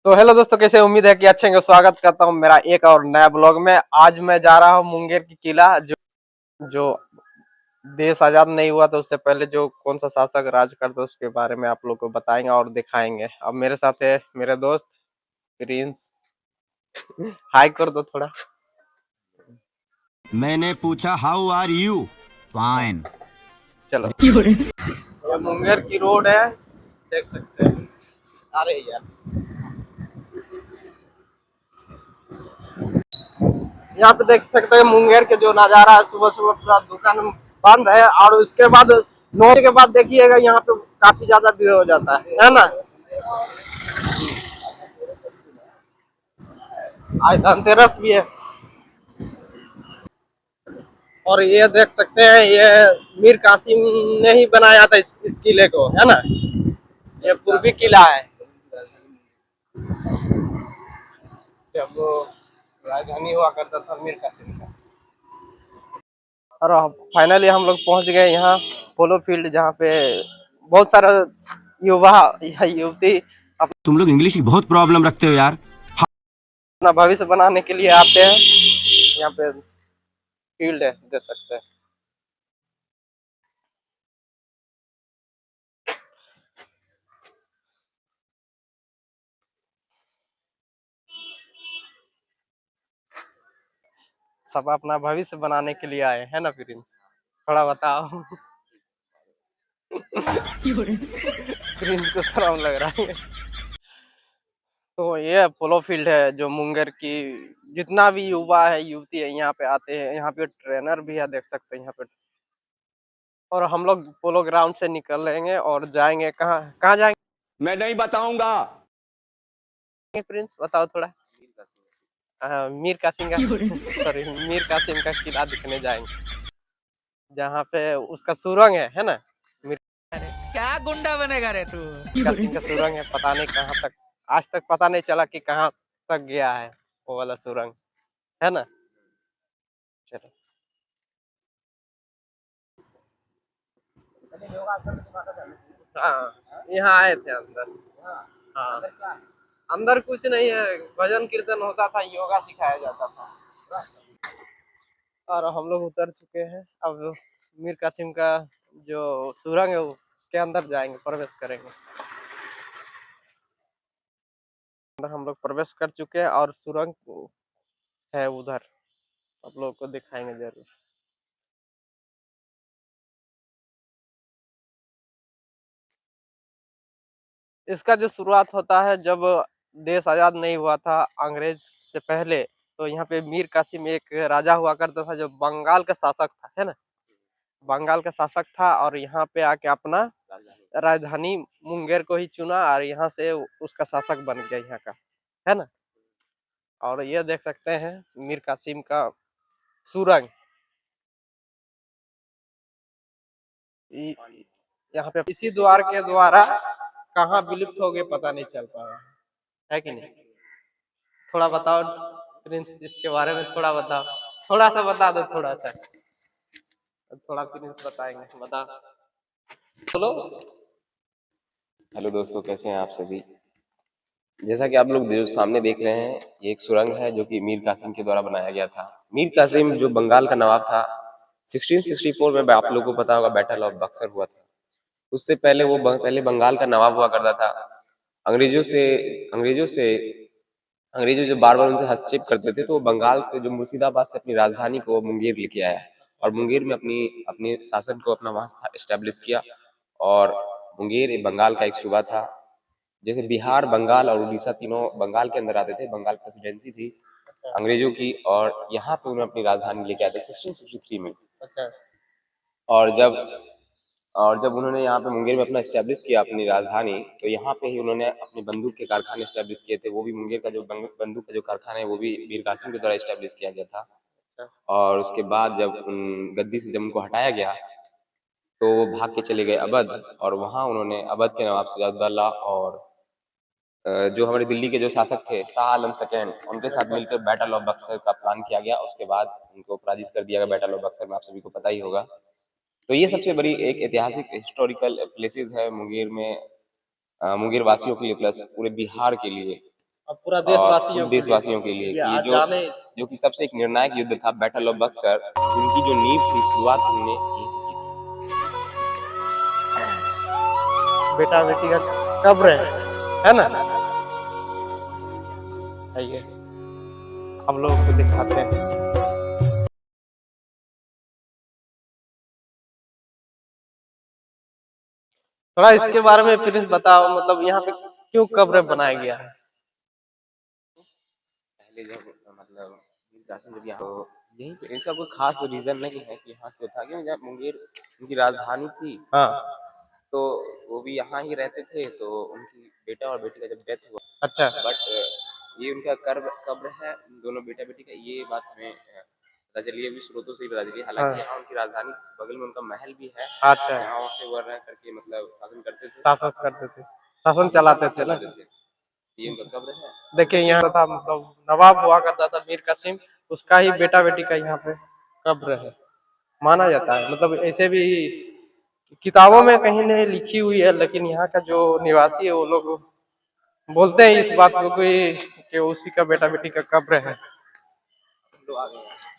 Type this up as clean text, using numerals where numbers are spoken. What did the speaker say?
तो हेलो दोस्तों, कैसे? उम्मीद है कि अच्छे होंगे। स्वागत करता हूं मेरा एक और नया ब्लॉग में। आज मैं जा रहा हूं मुंगेर की किला, जो देश आजाद नहीं हुआ तो उससे पहले जो कौन सा शासक राज करता उसके बारे में आप लोग को बताएंगे और दिखाएंगे। अब मेरे साथ है मेरे दोस्त प्रिंस। हाय कर दो थोड़ा। मैंने पूछा हाउ आर यू। फाइन। चलो, ये मुंगेर की रोड है, देख सकते हैं। अरे यार, यहाँ पे देख सकते हैं मुंगेर के जो नजारा है। सुबह सुबह पूरा दुकान बंद है, और उसके बाद 9 के बाद देखिएगा यहाँ पे काफी ज्यादा भीड़ हो जाता है ना। आज धनतेरस भी है। और ये देख सकते हैं, ये मीर कासिम ने ही बनाया था इस किले को, है ना। ये पूर्वी किला है, जब वो राजधानी हुआ करता था मीर कासिम का। और फाइनली हम लोग पहुंच गए यहाँ पोलो फील्ड, जहाँ पे बहुत सारा युवा या युवती तुम लोग इंग्लिश की बहुत प्रॉब्लम रखते हो यार। अपना भविष्य बनाने के लिए आते हैं। यहाँ पे फील्ड है, देख सकते हैं। सब अपना भविष्य बनाने के लिए आए हैं ना प्रिंस, थोड़ा बताओ। प्रिंस को शर्म लग रहा है। तो ये पोलो फील्ड है, जो मुंगेर की जितना भी युवा है युवती है यहाँ पे आते हैं। यहाँ पे ट्रेनर भी है, देख सकते हैं यहाँ पे। और हम लोग पोलो ग्राउंड से निकलेंगे और जाएंगे कहाँ कहाँ जाएंगे मैं नहीं बताऊंगा। प्रिंस, बताओ थोड़ा। मीर कासिम का सॉरी, मीर कासिम का किला दिखने जाएंगे, जहाँ पे उसका सुरंग है ना। मीर क्या गुंडा बनेगा रे तू। कासिम का सुरंग है, पता नहीं कहाँ तक, आज तक पता नहीं चला कि कहाँ तक गया है वो वाला सुरंग, है ना। चलो, हाँ यहाँ आए थे अंदर। हाँ, अंदर कुछ नहीं है, भजन कीर्तन होता था, योगा सिखाया जाता था। और हम लोग उतर चुके हैं। अब मीर कासिम का जो सुरंग है उसके अंदर जाएंगे, प्रवेश करेंगे। अंदर हम लोग प्रवेश कर चुके हैं और सुरंग है उधर, आप लोग को दिखाएंगे जरूर। इसका जो शुरुआत होता है, जब देश आजाद नहीं हुआ था अंग्रेज से पहले, तो यहाँ पे मीर कासिम एक राजा हुआ करता था, जो बंगाल का शासक था, है ना। बंगाल का शासक था, और यहाँ पे आके अपना राजधानी मुंगेर को ही चुना, और यहाँ से उसका शासक बन गया यहाँ का, है ना। और ये देख सकते हैं मीर कासिम का सुरंग। यहाँ पे इसी द्वार के द्वारा कहाँ विलुप्त हो गए पता नहीं चल पाया, है कि नहीं। थोड़ा बताओ प्रिंस, इसके बारे में थोड़ा बताओ, थोड़ा सा बता दो, थोड़ा सा। थोड़ा प्रिंस बताएंगे, बता बोलो। हेलो दोस्तों, कैसे हैं आप सभी। जैसा कि आप लोग सामने देख रहे हैं, ये एक सुरंग है जो कि मीर कासिम के द्वारा बनाया गया था। मीर कासिम जो बंगाल का नवाब था, 1664 में आप लोगों को पता होगा बैटल ऑफ बक्सर हुआ था। उससे पहले वो पहले बंगाल का नवाब हुआ करता था। अंग्रेजों से अंग्रेजों से अंग्रेजों जो बार बार उनसे हस्तक्षेप करते थे, तो वो बंगाल से जो मुर्शिदाबाद से अपनी राजधानी को मुंगेर लेके आया, और मुंगेर में अपनी अपने शासन को अपना वहां स्टैब्लिश किया। और मुंगेर बंगाल का एक सूबा था। जैसे बिहार, बंगाल और उड़ीसा तीनों बंगाल के अंदर आते थे। बंगाल प्रेसिडेंसी थी अंग्रेजों की, और यहाँ पे उन्होंने अपनी राजधानी लेके आए थे 1663 में। अच्छा, और जब उन्होंने यहाँ पे मुंगेर में अपना स्टैब्लिश किया अपनी राजधानी, तो यहाँ पे ही उन्होंने अपने बंदूक के कारखाने स्टैब्लिश किए थे। वो भी मुंगेर का जो बंदूक का जो कारखाना है, वो भी मीर कासिम के द्वारा स्टैब्लिश किया गया था। और उसके बाद जब गद्दी से जब उनको हटाया गया, तो वो भाग के चले गए अवध, और वहाँ उन्होंने अवध के नवाब सिराजुद्दौला और जो हमारे दिल्ली के जो शासक थे शाह आलम सेकेंड, उनके साथ मिलकर बैटल ऑफ बक्सर का प्लान किया गया। उसके बाद उनको पराजित कर दिया गया बैटल ऑफ बक्सर में, आप सभी को पता ही होगा। तो ये सबसे बड़ी एक ऐतिहासिक हिस्टोरिकल प्लेसेस है मुंगेर में, मुंगेर वासियों के लिए प्लस पूरे बिहार के लिए। और पूरा और देशवासियों के लिए कि ये जो कि सबसे एक निर्णायक युद्ध था, बैटल ऑफ बक्सर, उनकी जो नींव थी, शुरुआत हमने यहीं से की थी। बेटा बेटी का कब्र है ना। आइए हम लोग को दिखाते हैं। थोड़ा इसके बारे में प्लीज बताओ, मतलब यहाँ पे क्यों कब्र बनाया गया है? पहले जब मतलब मीर कासिम जब यहाँ, तो यही पे इसका कोई खास रीजन नहीं है कि यहाँ क्यों था, क्योंकि जब मुंगेर उनकी राजधानी थी, हाँ तो वो भी यहाँ ही रहते थे। तो उनकी बेटा और बेटी का जब डेथ हुआ, अच्छा बट ये उनका कब्र कब्र है दोनों बेटा बेटी का, ये बात हमें पता चली है, अभी स्रोतों से ही पता चली है। हाँ हालांकि यहाँ उनकी राजधानी बगल में उनका महल भी है, अच्छा जहाँ से वो रह करके मतलब शासन करते थे, शासन करते थे, शासन चलाते थे ना। चलाते थे। ये उनका कब्र है। देखिए यहाँ था मतलब नवाब हुआ करता था मीर कासिम, उसका ही बेटा बेटी का यहाँ पे कब्र है माना जाता है। मतलब ऐसे भी किताबों में कहीं नहीं लिखी हुई है, लेकिन यहाँ का जो निवासी है वो लोग बोलते हैं इस बात को कि उसी का बेटा बेटी का कब्र है। हम लोग आ गए हैं।